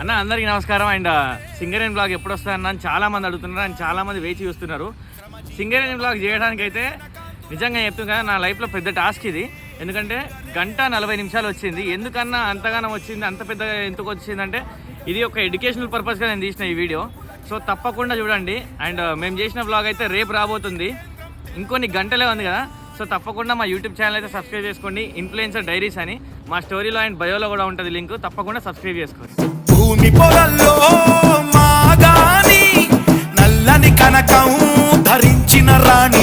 అన్న అందరికీ నమస్కారం. అండ్ సింగరేణి బ్లాగ్ ఎప్పుడు వస్తాయన్న చాలా మంది అడుగుతున్నారు అండ్ చాలా మంది వేచి చూస్తున్నారు. సింగరేణి బ్లాగ్ చేయడానికి అయితే నిజంగా చెప్తుంది కదా, నా లైఫ్లో పెద్ద టాస్క్ ఇది. ఎందుకంటే 1:40 వచ్చింది. ఎందుకన్నా అంతగానం వచ్చింది, అంత పెద్దగా ఎందుకు వచ్చిందంటే ఇది ఒక ఎడ్యుకేషనల్ పర్పస్గా నేను తీసిన ఈ వీడియో. సో తప్పకుండా చూడండి. అండ్ మేము చేసిన బ్లాగ్ అయితే రేపు రాబోతుంది, ఇంకొన్ని గంటలే ఉంది కదా. సో తప్పకుండా మా యూట్యూబ్ ఛానల్ అయితే సబ్స్క్రైబ్ చేసుకోండి, ఇన్ఫ్లుయెన్సర్ డైరీస్ అని. మా స్టోరీలో అండ్ బయోలో కూడా ఉంటుంది లింక్, తప్పకుండా సబ్స్క్రైబ్ చేసుకోండి. భూమి పొరల్లో మాగాని నల్లని కనకం ధరించిన రాణి